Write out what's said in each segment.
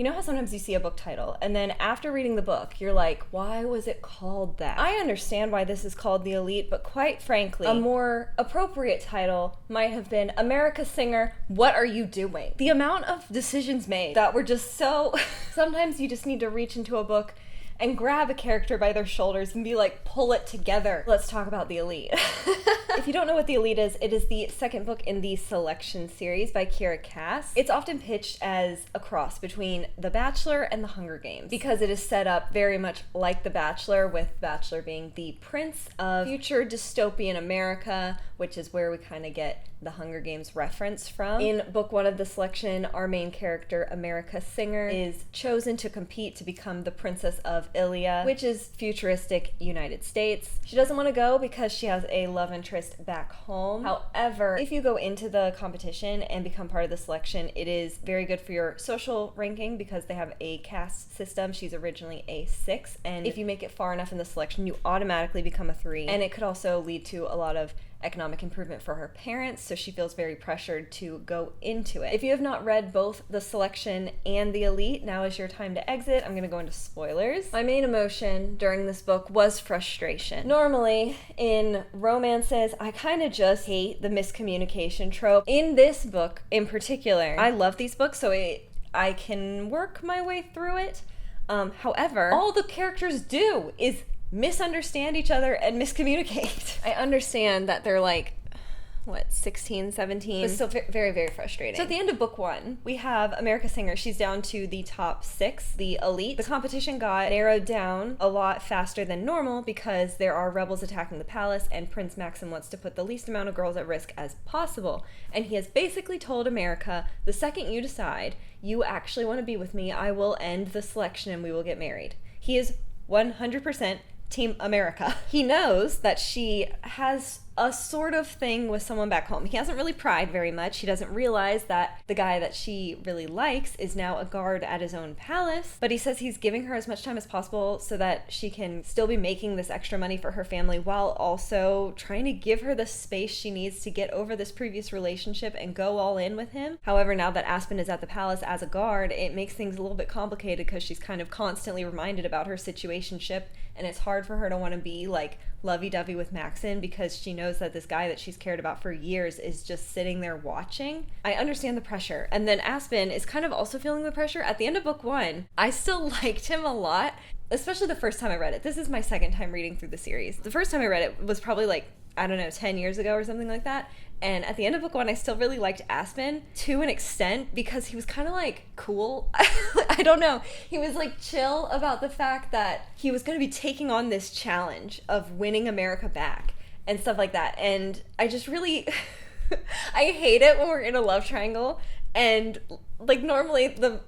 You know how sometimes you see a book title, and then after reading the book, you're like, why was it called that? I understand why this is called The Elite, but quite frankly, a more appropriate title might have been America's Singer, What Are You Doing? The amount of decisions made that were just so... Sometimes you just need to reach into a book and grab a character by their shoulders and be like, pull it together. Let's talk about The Elite. If you don't know what The Elite is, it is the second book in the Selection series by Kiera Cass. It's often pitched as a cross between The Bachelor and The Hunger Games because it is set up very much like The Bachelor, with Bachelor being the prince of future dystopian America, which is where we kind of get the Hunger Games reference from. In book 1 of the Selection, our main character, America Singer, is chosen to compete to become the Princess of Ilya, which is futuristic United States. She doesn't want to go because she has a love interest back home. However, if you go into the competition and become part of the Selection, it is very good for your social ranking because they have a caste system. She's originally a 6, and if you make it far enough in the Selection, you automatically become a 3. And it could also lead to a lot of economic improvement for her parents, so she feels very pressured to go into it. If you have not read both the Selection and the Elite, now is your time to exit. I'm gonna go into spoilers. My main emotion during this book was frustration. Normally, in romances, I kind of just hate the miscommunication trope. In this book in particular, I love these books, so I can work my way through it. However, all the characters do is misunderstand each other and miscommunicate. I understand that they're like, what, 16, 17? It's still very, very frustrating. So at the end of book 1, we have America Singer. She's down to the top 6, the Elite. The competition got narrowed down a lot faster than normal because there are rebels attacking the palace, and Prince Maxon wants to put the least amount of girls at risk as possible. And he has basically told America, the second you decide you actually want to be with me, I will end the Selection and we will get married. He is 100% Team America. He knows that she has a sort of thing with someone back home. He hasn't really pried very much. He doesn't realize that the guy that she really likes is now a guard at his own palace, but he says he's giving her as much time as possible so that she can still be making this extra money for her family while also trying to give her the space she needs to get over this previous relationship and go all in with him. However, now that Aspen is at the palace as a guard, it makes things a little bit complicated because she's kind of constantly reminded about her situationship, and it's hard for her to want to be like lovey-dovey with Maxon because she knows that this guy that she's cared about for years is just sitting there watching. I understand the pressure. And then Aspen is kind of also feeling the pressure. At the end of book 1, I still liked him a lot, especially the first time I read it. This is my second time reading through the series. The first time I read it was probably like, I don't know, 10 years ago or something like that. And at the end of book 1, I still really liked Aspen to an extent because he was kind of like cool. I don't know. He was like chill about the fact that he was going to be taking on this challenge of winning America back and stuff like that. And I just really, I hate it when we're in a love triangle. And like normally the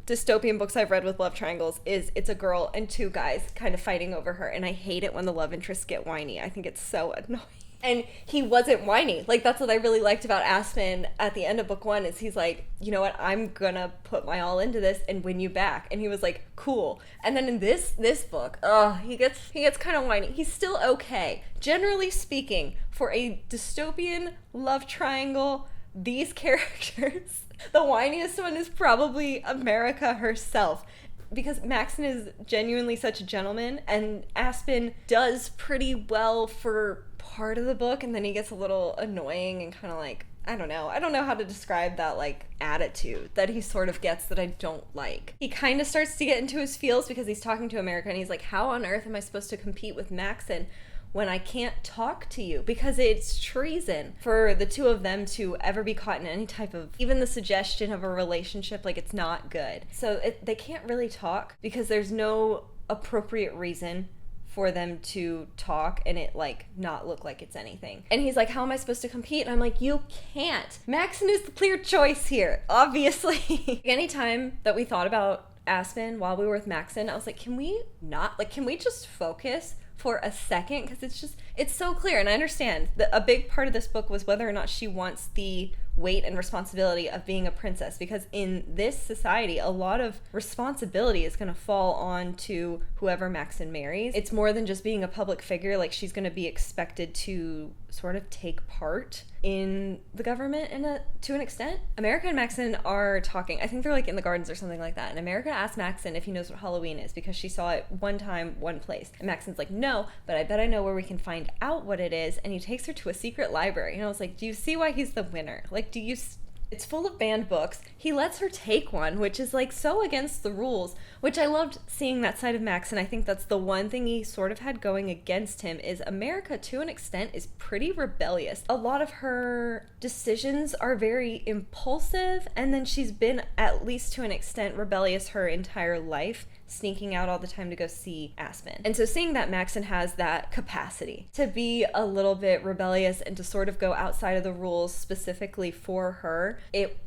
dystopian books I've read with love triangles is it's a girl and 2 guys kind of fighting over her. And I hate it when the love interests get whiny. I think it's so annoying. And he wasn't whiny. Like, that's what I really liked about Aspen at the end of book 1 is he's like, you know what, I'm gonna put my all into this and win you back. And he was like, cool. And then in this book, he gets kind of whiny. He's still okay. Generally speaking, for a dystopian love triangle, these characters, the whiniest one is probably America herself. Because Maxon is genuinely such a gentleman, and Aspen does pretty well for part of the book, and then he gets a little annoying and kind of like, I don't know how to describe that like attitude that he sort of gets that I don't like. He kind of starts to get into his feels because he's talking to America and he's like, how on earth am I supposed to compete with Maxon when I can't talk to you? Because it's treason for the 2 of them to ever be caught in any type of, even the suggestion of a relationship, like it's not good. So they can't really talk because there's no appropriate reason for them to talk and it like not look like it's anything. And he's like, how am I supposed to compete? And I'm like, you can't. Maxon is the clear choice here, obviously. Anytime that we thought about Aspen while we were with Maxon, I was like, can we just focus for a second? Because it's so clear. And I understand that a big part of this book was whether or not she wants the weight and responsibility of being a princess, because in this society a lot of responsibility is going to fall on to whoever Maxon marries. It's more than just being a public figure. Like, she's going to be expected to sort of take part in the government to an extent. America and Maxon are talking. I think they're like in the gardens or something like that. And America asks Maxon if he knows what Halloween is because she saw it one time, one place. And Maxon's like, no, but I bet I know where we can find out what it is. And he takes her to a secret library. And I was like, do you see why he's the winner? Like, it's full of banned books. He lets her take one, which is like so against the rules, which I loved seeing that side of Max. And I think that's the one thing he sort of had going against him is America, to an extent, is pretty rebellious. A lot of her decisions are very impulsive, and then she's been, at least to an extent, rebellious her entire life, sneaking out all the time to go see Aspen. And so seeing that Maxon has that capacity to be a little bit rebellious and to sort of go outside of the rules specifically for her, it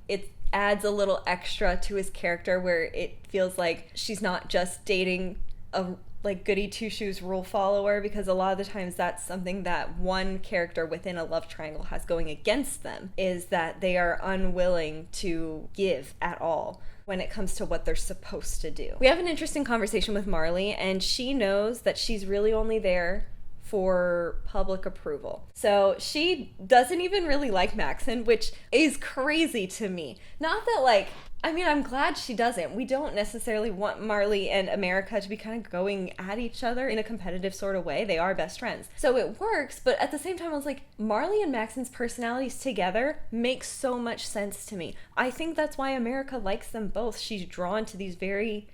adds a little extra to his character where it feels like she's not just dating a like goody two-shoes rule follower, because a lot of the times that's something that one character within a love triangle has going against them, is that they are unwilling to give at all when it comes to what they're supposed to do. We have an interesting conversation with Marley, and she knows that she's really only there for public approval. So she doesn't even really like Maxon, which is crazy to me. Not that like, I mean, I'm glad she doesn't. We don't necessarily want Marley and America to be kind of going at each other in a competitive sort of way. They are best friends. So it works, but at the same time, I was like, Marley and Maxon's personalities together make so much sense to me. I think that's why America likes them both. She's drawn to these very,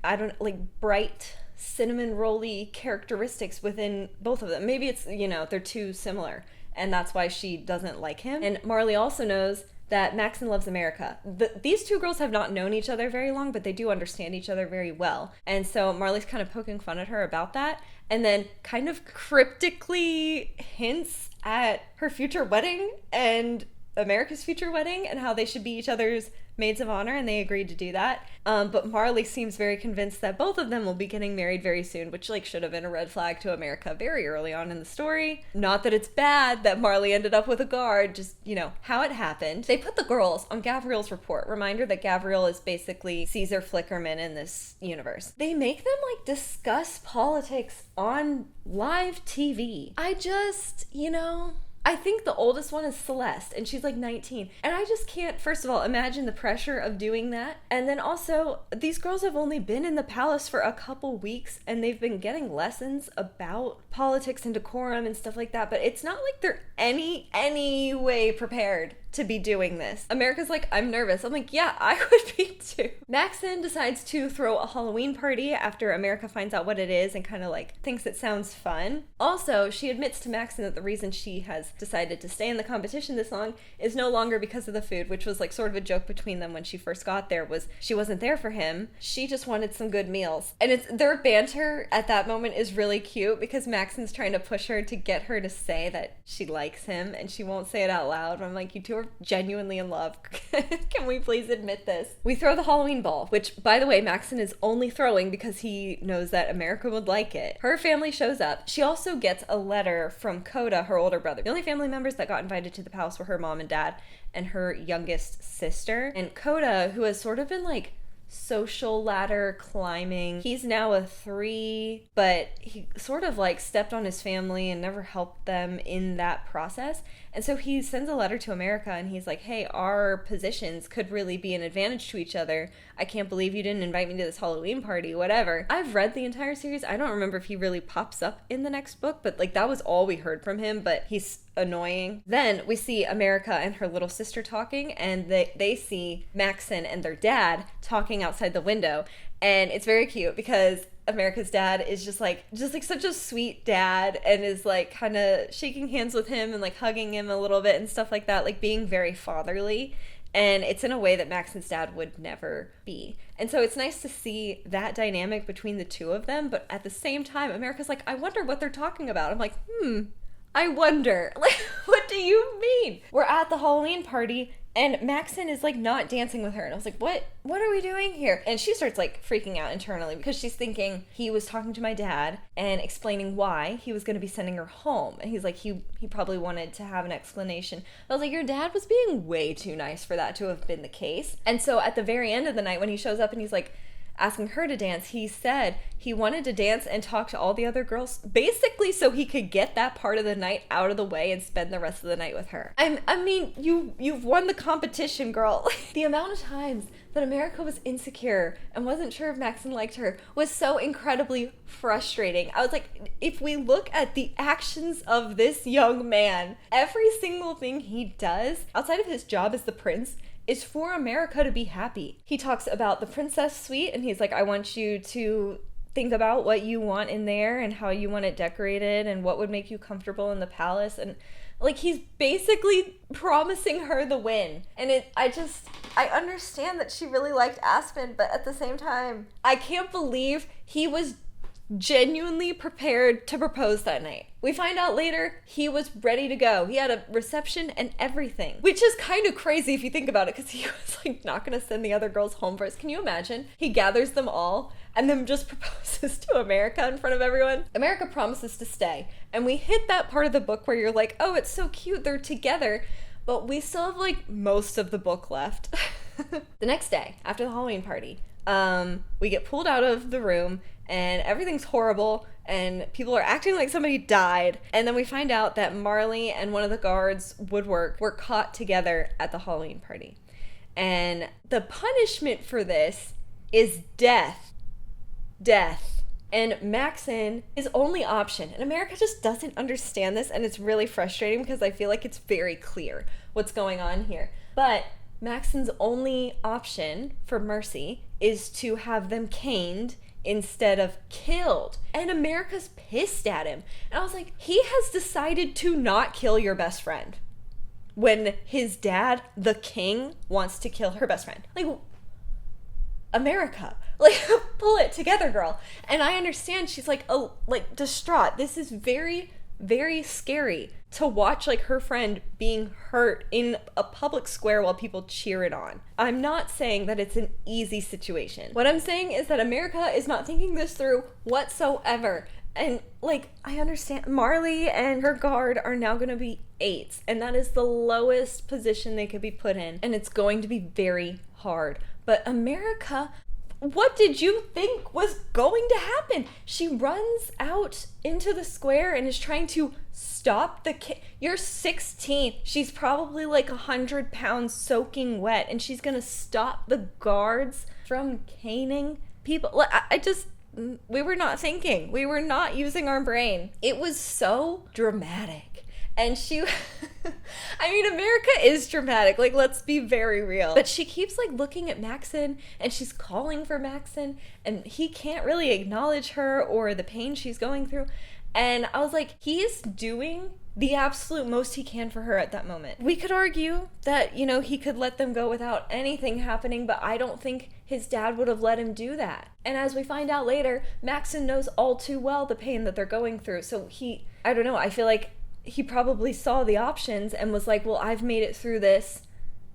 bright, cinnamon rolly characteristics within both of them. Maybe it's, they're too similar, and that's why she doesn't like him. And Marley also knows that Maxon loves America. These two girls have not known each other very long, but they do understand each other very well. And so Marley's kind of poking fun at her about that, and then kind of cryptically hints at her future wedding and America's future wedding and how they should be each other's maids of honor, and they agreed to do that. But Marley seems very convinced that both of them will be getting married very soon, which should have been a red flag to America very early on in the story. Not that it's bad that Marley ended up with a guard, just, how it happened. They put the girls on Gavriel's report. Reminder that Gavriel is basically Caesar Flickerman in this universe. They make them discuss politics on live TV. I think the oldest one is Celeste, and she's 19. And I just can't, first of all, imagine the pressure of doing that. And then also, these girls have only been in the palace for a couple weeks, and they've been getting lessons about politics and decorum and stuff like that. But it's not like they're any way prepared to be doing this. America's like, I'm nervous. I'm like, yeah, I would be too. Maxon decides to throw a Halloween party after America finds out what it is and kind of thinks it sounds fun. Also, she admits to Maxon that the reason she has decided to stay in the competition this long is no longer because of the food, which was sort of a joke between them when she first got there, was she wasn't there for him. She just wanted some good meals. And their banter at that moment is really cute because Maxon's trying to push her to get her to say that she likes him, and she won't say it out loud. And I'm like, you two are genuinely in love. Can we please admit this? We throw the Halloween ball, which, by the way, Maxon is only throwing because he knows that America would like it. Her family shows up. She also gets a letter from Coda, her older brother. The only family members that got invited to the palace were her mom and dad and her youngest sister. And Coda, who has sort of been social ladder climbing. He's now a 3, but he sort of stepped on his family and never helped them in that process. And so he sends a letter to America, and he's like, hey, our positions could really be an advantage to each other. I can't believe you didn't invite me to this Halloween party, whatever. I've read the entire series. I don't remember if he really pops up in the next book, but that was all we heard from him, but he's annoying. Then we see America and her little sister talking, and they see Maxon and their dad talking outside the window. And it's very cute because America's dad is just such a sweet dad, and is kind of shaking hands with him and hugging him a little bit and stuff like that, being very fatherly. And it's in a way that Maxon's dad would never be. And so it's nice to see that dynamic between the two of them. But at the same time, America's like, I wonder what they're talking about. I'm like, I wonder. What do you mean? We're at the Halloween party, and Maxon is not dancing with her. And I was like, what are we doing here? And she starts freaking out internally because she's thinking he was talking to my dad and explaining why he was going to be sending her home. And he's like, he probably wanted to have an explanation. I was like, your dad was being way too nice for that to have been the case. And so at the very end of the night when he shows up and he's like, asking her to dance, he said he wanted to dance and talk to all the other girls, basically so he could get that part of the night out of the way and spend the rest of the night with her. I mean, you've won the competition, girl. The amount of times that America was insecure and wasn't sure if Maxon liked her was so incredibly frustrating. I was like, if we look at the actions of this young man, every single thing he does outside of his job as the prince is for America to be happy. He talks about the princess suite and he's like, I want you to think about what you want in there and how you want it decorated and what would make you comfortable in the palace. And like, he's basically promising her the win. And I understand that she really liked Aspen, but at the same time, I can't believe he was genuinely prepared to propose that night. We find out later he was ready to go. He had a reception and everything, which is kind of crazy if you think about it, because he was like not gonna send the other girls home first. Can you imagine? He gathers them all and then just proposes to America in front of everyone. America promises to stay, and we hit that part of the book where you're like, oh, it's so cute, they're together, but we still have like most of the book left. The next day, after the Halloween party, we get pulled out of the room and everything's horrible and people are acting like somebody died. And then we find out that Marley and one of the guards, Woodwork, were caught together at the Halloween party. And the punishment for this is death. Death. And Maxon, his only option, and America just doesn't understand this, and it's really frustrating because I feel like it's very clear what's going on here. But Maxon's only option for mercy is to have them caned instead of killed. And America's pissed at him. And I was like, he has decided to not kill your best friend when his dad, the king, wants to kill her best friend. Like, America, like, pull it together, girl. And I understand she's like, oh, like, distraught. This is very, very scary to watch, like, her friend being hurt in a public square while people cheer it on. I'm not saying that it's an easy situation. What I'm saying is that America is not thinking this through whatsoever. And, like, I understand Marley and her guard are now going to be 8s, and that is the lowest position they could be put in, and it's going to be very hard. But America, what did you think was going to happen? She runs out into the square and is trying to stop the kid. You're 16. She's probably like 100 pounds soaking wet, and she's gonna stop the guards from caning people. We were not thinking. We were not using our brain. It was so dramatic. And she, I mean, America is dramatic. Like, let's be very real. But she keeps, like, looking at Maxon, and she's calling for Maxon, and he can't really acknowledge her or the pain she's going through. And I was like, he's doing the absolute most he can for her at that moment. We could argue that, you know, he could let them go without anything happening, but I don't think his dad would have let him do that. And as we find out later, Maxon knows all too well the pain that they're going through. So I don't know, I feel like he probably saw the options and was like, well, I've made it through this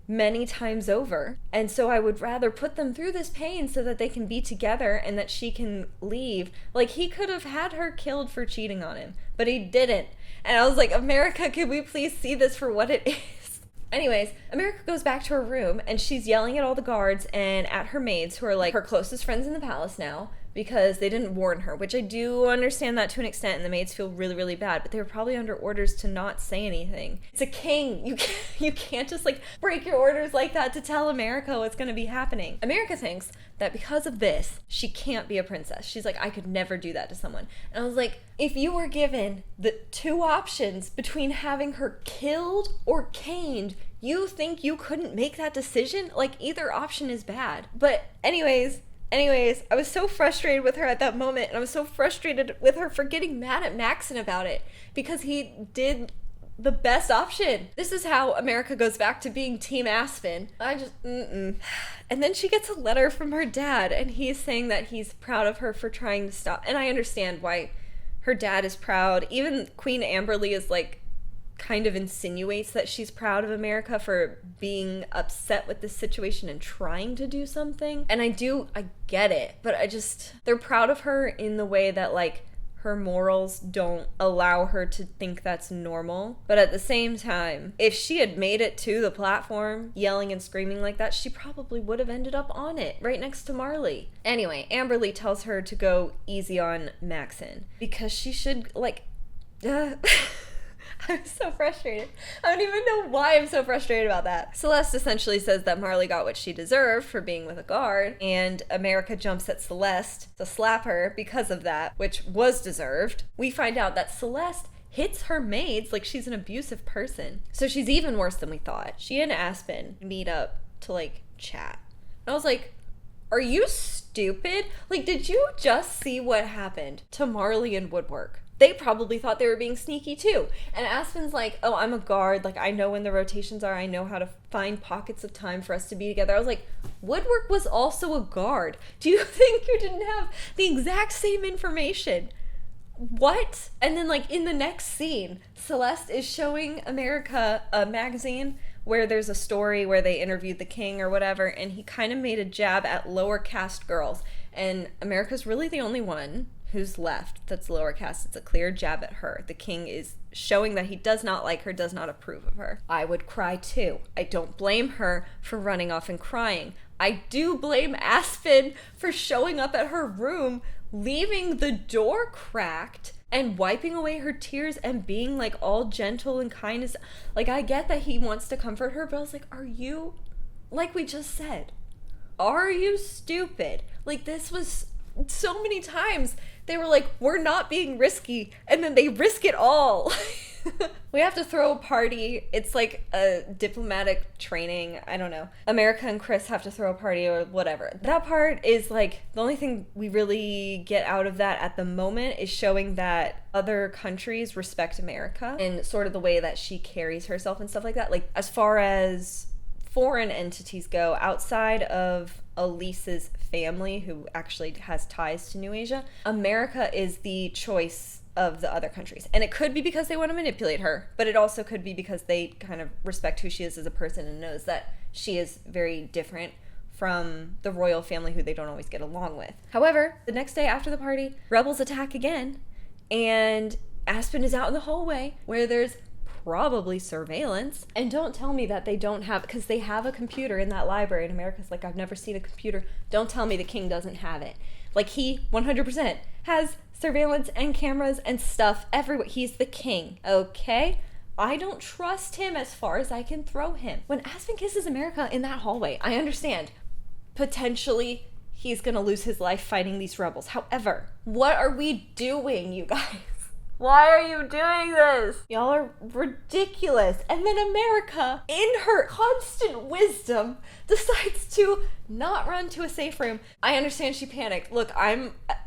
many times over, and so I would rather put them through this pain so that they can be together and that she can leave. Like, he could have had her killed for cheating on him, but he didn't. And I was like, America, can we please see this for what it is? Anyways, America goes back to her room and she's yelling at all the guards and at her maids, who are like her closest friends in the palace now, because they didn't warn her, which I do understand that to an extent, and the maids feel really, really bad, but they were probably under orders to not say anything. It's a king. You can't just, like, break your orders like that to tell America what's going to be happening. America thinks that because of this, she can't be a princess. She's like, I could never do that to someone. And I was like, if you were given the 2 options between having her killed or caned, you think you couldn't make that decision? Like, either option is bad. But anyways, I was so frustrated with her at that moment, and I was so frustrated with her for getting mad at Maxon about it, because he did the best option. This is how America goes back to being Team Aspen. And then she gets a letter from her dad, and he's saying that he's proud of her for trying to stop. And I understand why her dad is proud. Even Queen Amberly is like, kind of insinuates that she's proud of America for being upset with this situation and trying to do something. And I get it, but they're proud of her in the way that, like, her morals don't allow her to think that's normal. But at the same time, if she had made it to the platform yelling and screaming like that, she probably would have ended up on it right next to Marley. Anyway, Amberly tells her to go easy on Maxon because she should, I'm so frustrated. I don't even know why I'm so frustrated about that. Celeste essentially says that Marley got what she deserved for being with a guard, and America jumps at Celeste to slap her because of that, which was deserved. We find out that Celeste hits her maids like she's an abusive person. So she's even worse than we thought. She and Aspen meet up to, chat. And I was like, are you stupid? Did you just see what happened to Marley and Woodwork? They probably thought they were being sneaky too. And Aspen's like, oh, I'm a guard. I know when the rotations are. I know how to find pockets of time for us to be together. I was like, Woodwork was also a guard. Do you think you didn't have the exact same information? What? And then, in the next scene, Celeste is showing America a magazine where there's a story where they interviewed the king or whatever, and he kind of made a jab at lower caste girls. And America's really the only one who's left that's lower caste. It's a clear jab at her. The king is showing that he does not like her, does not approve of her. I would cry too. I don't blame her for running off and crying. I do blame Aspen for showing up at her room, leaving the door cracked, and wiping away her tears and being all gentle and kind. I get that he wants to comfort her, but I was like, are you, like we just said, are you stupid? This was so many times they were like, we're not being risky, and then they risk it all. We have to throw a party. It's like a diplomatic training. I don't know. America and Chris have to throw a party or whatever. That part is the only thing we really get out of that at the moment is showing that other countries respect America and sort of the way that she carries herself and stuff like that. As far as foreign entities go, outside of Elise's family, who actually has ties to New Asia, America is the choice of the other countries. And it could be because they want to manipulate her, but it also could be because they kind of respect who she is as a person and knows that she is very different from the royal family who they don't always get along with. However, the next day after the party, rebels attack again, and Aspen is out in the hallway where there's probably surveillance. And don't tell me that they don't have, because they have a computer in that library, and America's like, I've never seen a computer. Don't tell me the king doesn't have it. He 100% has surveillance and cameras and stuff everywhere. He's the king, okay? I don't trust him as far as I can throw him. When Aspen kisses America in that hallway, I understand. Potentially, he's gonna lose his life fighting these rebels. However, what are we doing, you guys? Why are you doing this? Y'all are ridiculous. And then America, in her constant wisdom, decides to not run to a safe room. I understand she panicked. Look,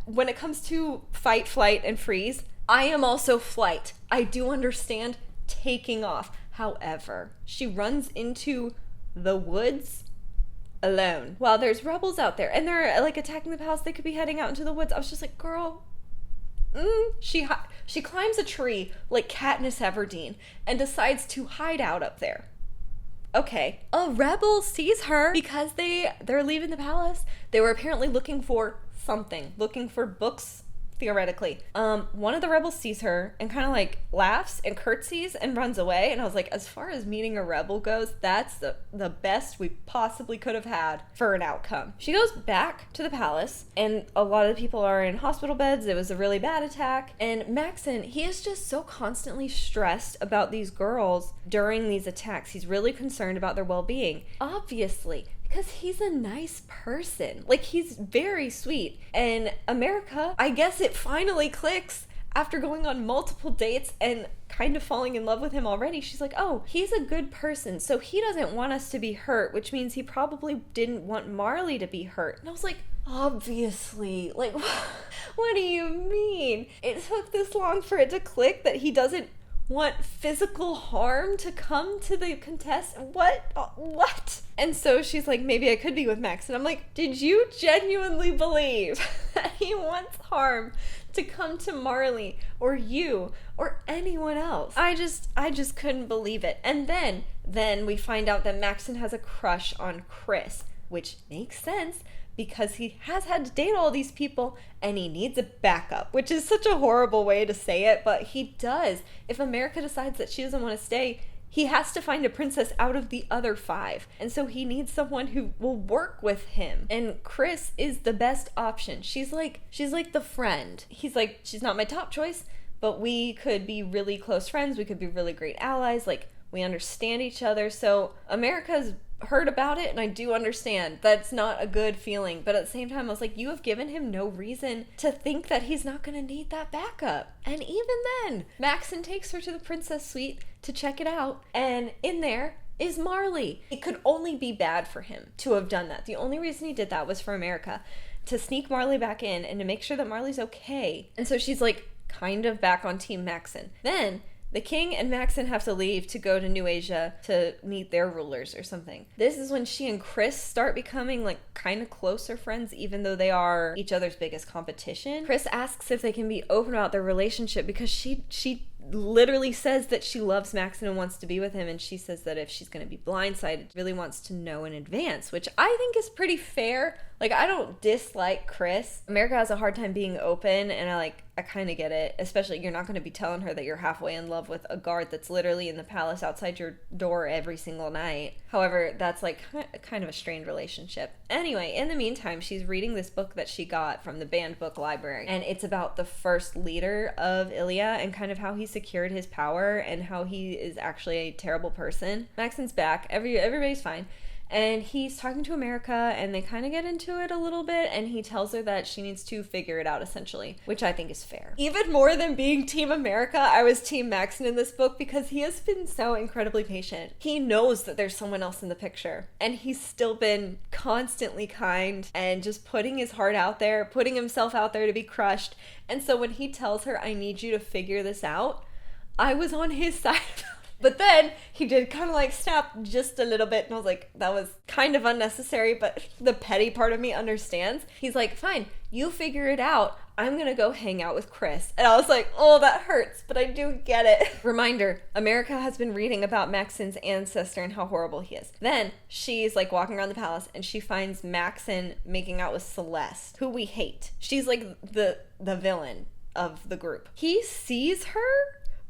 when it comes to fight, flight, and freeze, I am also flight. I do understand taking off. However, she runs into the woods alone while there's rebels out there and they're attacking the palace. They could be heading out into the woods. I was just like, girl, she climbs a tree like Katniss Everdeen and decides to hide out up there. Okay, a rebel sees her because they're leaving the palace. They were apparently looking for something, looking for books, theoretically. One of the rebels sees her and kind of laughs and curtsies and runs away. And I was like, as far as meeting a rebel goes, that's the best we possibly could have had for an outcome. She goes back to the palace and a lot of the people are in hospital beds. It was a really bad attack. And Maxon, he is just so constantly stressed about these girls during these attacks. He's really concerned about their well-being. Obviously, because he's a nice person. He's very sweet. And America, I guess it finally clicks after going on multiple dates and kind of falling in love with him already. She's like, oh, he's a good person, so he doesn't want us to be hurt, which means he probably didn't want Marley to be hurt. And I was like, obviously. What do you mean? It took this long for it to click that he doesn't want physical harm to come to the contest? What? And so she's like, maybe I could be with Max. And I'm like, did you genuinely believe that he wants harm to come to Marley or you or anyone else? I just couldn't believe it. And then we find out that Maxon has a crush on Chris, which makes sense because he has had to date all these people and he needs a backup, which is such a horrible way to say it, but he does. If America decides that she doesn't want to stay, he has to find a princess out of the other 5. And so he needs someone who will work with him. And Chris is the best option. She's like the friend. He's like, she's not my top choice, but we could be really close friends. We could be really great allies. Like, we understand each other. So America's heard about it, and I do understand that's not a good feeling, but at the same time I was like, you have given him no reason to think that he's not gonna need that backup. And even then, Maxon takes her to the princess suite to check it out, and in there is Marley. It could only be bad for him to have done that. The only reason he did that was for America, to sneak Marley back in and to make sure that Marley's okay. And so she's like kind of back on Team Maxon. Then the king and Maxon have to leave to go to New Asia to meet their rulers or something. This is when she and Chris start becoming like kind of closer friends, even though they are each other's biggest competition. Chris asks if they can be open about their relationship because she literally says that she loves Maxon and wants to be with him, and she says that if she's going to be blindsided, really wants to know in advance, which I think is pretty fair. Like, I don't dislike Chris. America has a hard time being open, and I kind of get it. Especially, you're not going to be telling her that you're halfway in love with a guard that's literally in the palace outside your door every single night. However, that's like kind of a strained relationship. Anyway, in the meantime, she's reading this book that she got from the banned book library, and it's about the first leader of Ilya and kind of how he secured his power and how he is actually a terrible person. Maxon's back. Everybody's fine. And he's talking to America, and they kind of get into it a little bit, and he tells her that she needs to figure it out, essentially, which I think is fair. Even more than being Team America, I was Team Maxon in this book because he has been so incredibly patient. He knows that there's someone else in the picture, and he's still been constantly kind and just putting his heart out there, putting himself out there to be crushed. And so when he tells her, I need you to figure this out, I was on his side. But then he did kind of like snap just a little bit, and I was like, that was kind of unnecessary, but the petty part of me understands. He's like, fine, you figure it out. I'm going to go hang out with Chris. And I was like, oh, that hurts, but I do get it. Reminder, America has been reading about Maxon's ancestor and how horrible he is. Then she's like walking around the palace, and she finds Maxon making out with Celeste, who we hate. She's like the villain of the group. He sees her,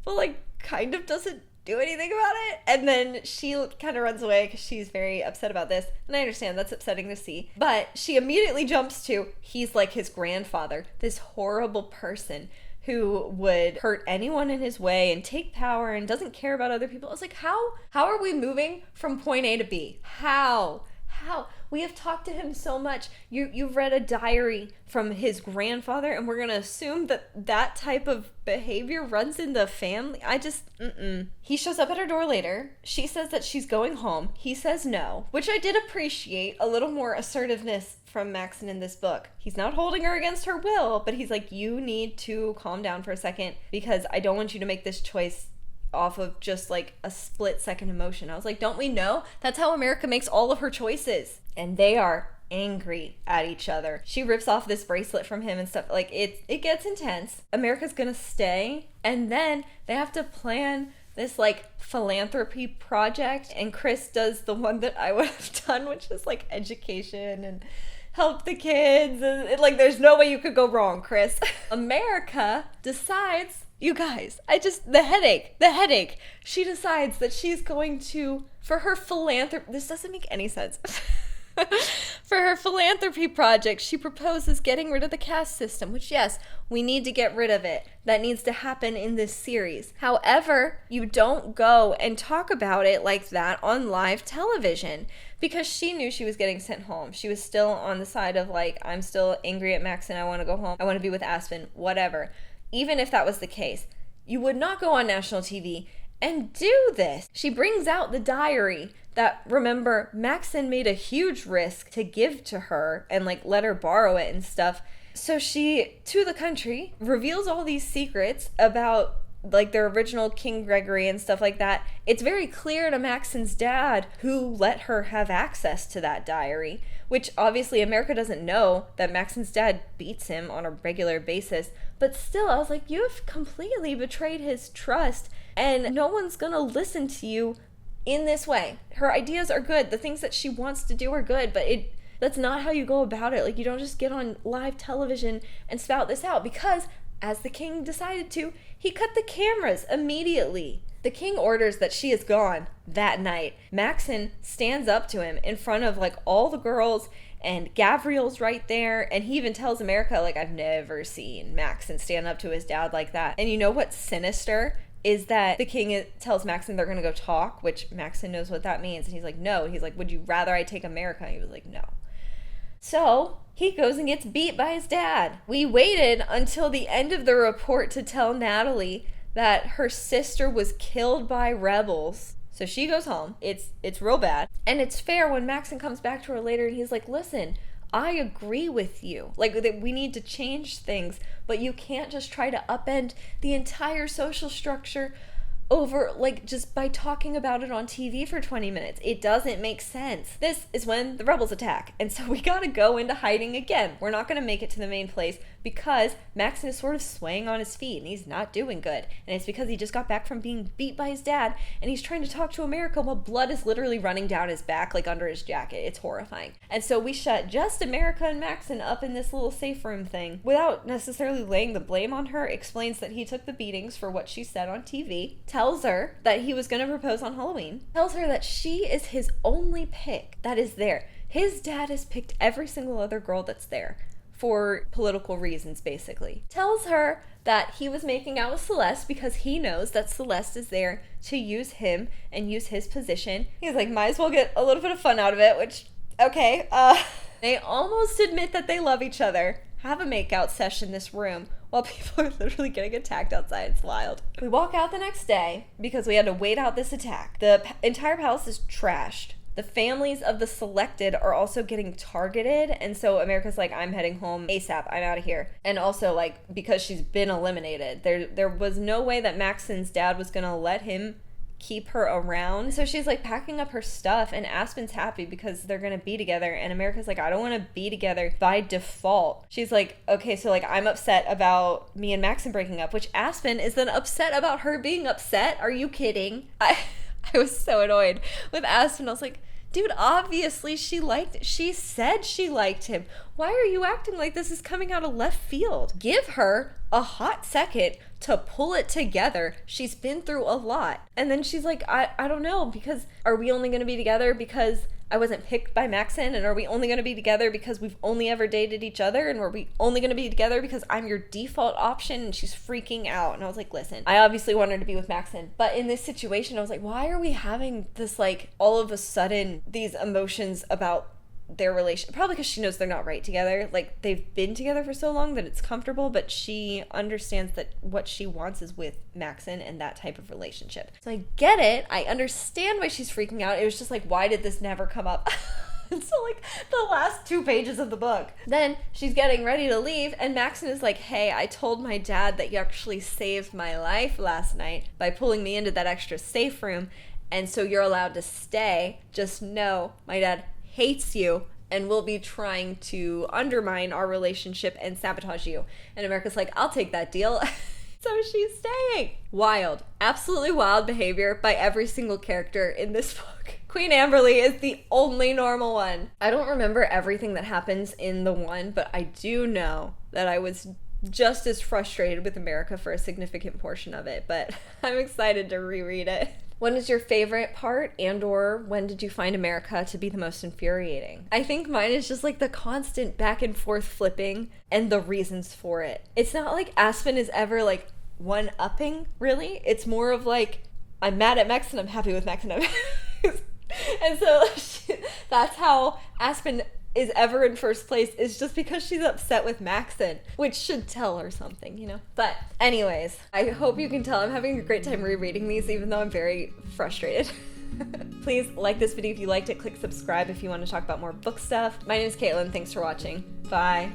but like kind of doesn't do anything about it, and then she kind of runs away because she's very upset about this, and I understand that's upsetting to see, but she immediately jumps to, he's like his grandfather, this horrible person who would hurt anyone in his way and take power and doesn't care about other people. I was like, how are we moving from point A to B? How? We have talked to him so much. You've read a diary from his grandfather, and we're going to assume that type of behavior runs in the family. He shows up at her door later. She says that she's going home. He says no, which I did appreciate a little more assertiveness from Maxon in this book. He's not holding her against her will, but he's like, you need to calm down for a second because I don't want you to make this choice off of just like a split second emotion. I was like, don't we know? That's how America makes all of her choices. And they are angry at each other. She rips off this bracelet from him and stuff. Like, it gets intense. America's gonna stay, and then they have to plan this like philanthropy project, and Chris does the one that I would have done, which is like education and help the kids, and like there's no way you could go wrong, Chris. America decides, you guys, the headache. She decides that she's going to, for her philanthropy, this doesn't make any sense. For her philanthropy project, she proposes getting rid of the caste system, which, yes, we need to get rid of it. That needs to happen in this series. However, you don't go and talk about it like that on live television, because she knew she was getting sent home. She was still on the side of like, I'm still angry at Maxon, I want to go home, I want to be with Aspen, whatever. Even if that was the case, you would not go on national TV and do this. She brings out the diary that, remember, Maxon made a huge risk to give to her and like let her borrow it and stuff. So she, to the country, reveals all these secrets about like their original King Gregory and stuff like that. It's very clear to Maxon's dad who let her have access to that diary, which obviously America doesn't know that Maxon's dad beats him on a regular basis. But still, I was like, you have completely betrayed his trust, and no one's gonna listen to you in this way. Her ideas are good. The things that she wants to do are good, but That's not how you go about it. Like, you don't just get on live television and spout this out, because as the king decided to, he cut the cameras immediately. The king orders that she is gone that night. Maxon stands up to him in front of like all the girls, and Gavriel's right there, and he even tells America, like, I've never seen Maxon stand up to his dad like that. And you know what's sinister is that the king tells Maxon they're gonna go talk, which Maxon knows what that means, and he's like, no. He's like, would you rather I take America? And he was like, no. So he goes and gets beat by his dad. We waited until the end of the report to tell Natalie that her sister was killed by rebels. So she goes home. It's real bad. And it's fair when Maxon comes back to her later and he's like, listen, I agree with you. Like, that we need to change things, but you can't just try to upend the entire social structure over, like, just by talking about it on TV for 20 minutes. It doesn't make sense. This is when the rebels attack, and so we gotta go into hiding again. We're not gonna make it to the main place because Maxon is sort of swaying on his feet and he's not doing good. And it's because he just got back from being beat by his dad, and he's trying to talk to America while blood is literally running down his back, like under his jacket. It's horrifying. And so we shut just America and Maxon up in this little safe room thing without necessarily laying the blame on her. Explains that he took the beatings for what she said on TV. Tells her that he was going to propose on Halloween. Tells her that she is his only pick that is there. His dad has picked every single other girl that's there for political reasons, basically. Tells her that he was making out with Celeste because he knows that Celeste is there to use him and use his position. He's like, might as well get a little bit of fun out of it, which, okay. They almost admit that they love each other. Have a makeout session in this room while people are literally getting attacked outside. It's wild. We walk out the next day because we had to wait out this attack. The entire palace is trashed. The families of the selected are also getting targeted, and so America's like, I'm heading home ASAP, I'm out of here. And also, like, because she's been eliminated, there was no way that Maxon's dad was gonna let him keep her around. So she's like packing up her stuff, and Aspen's happy because they're gonna be together, and America's like, I don't want to be together by default. She's like, okay, so like, I'm upset about me and Maxon breaking up, which Aspen is then upset about her being upset. Are you kidding? I was so annoyed with Aspen. I was like, dude, obviously she said she liked him. Why are you acting like this is coming out of left field? Give her a hot second to pull it together. She's been through a lot. And then she's like, I don't know, because are we only going to be together because I wasn't picked by Maxon? And are we only going to be together because we've only ever dated each other? And are we only going to be together because I'm your default option? And she's freaking out. And I was like, listen, I obviously wanted to be with Maxon, but in this situation, I was like, why are we having this, like, all of a sudden, these emotions about their relation? Probably because she knows they're not right together. Like, they've been together for so long that it's comfortable, but she understands that what she wants is with Maxon and that type of relationship. So I get it. I understand why she's freaking out. It was just like, why did this never come up? And so, like, the last 2 pages of the book. Then she's getting ready to leave, and Maxon is like, hey, I told my dad that you actually saved my life last night by pulling me into that extra safe room, and so you're allowed to stay. Just know my dad hates you and will be trying to undermine our relationship and sabotage you. And America's like, I'll take that deal. So she's staying. Wild. Absolutely wild behavior by every single character in this book. Queen Amberly is the only normal one. I don't remember everything that happens in the one, but I do know that I was just as frustrated with America for a significant portion of it, but I'm excited to reread it. When is your favorite part, and or when did you find America to be the most infuriating? I think mine is just like the constant back and forth flipping and the reasons for it. It's not like Aspen is ever like one-upping, really. It's more of like, I'm mad at Maxon, I'm happy with Maxon. And so that's how Aspen is ever in first place, is just because she's upset with Maxon, which should tell her something, you know? But anyways, I hope you can tell I'm having a great time rereading these, even though I'm very frustrated. Please like this video if you liked it, click subscribe if you want to talk about more book stuff. My name is Katelyn, thanks for watching. Bye.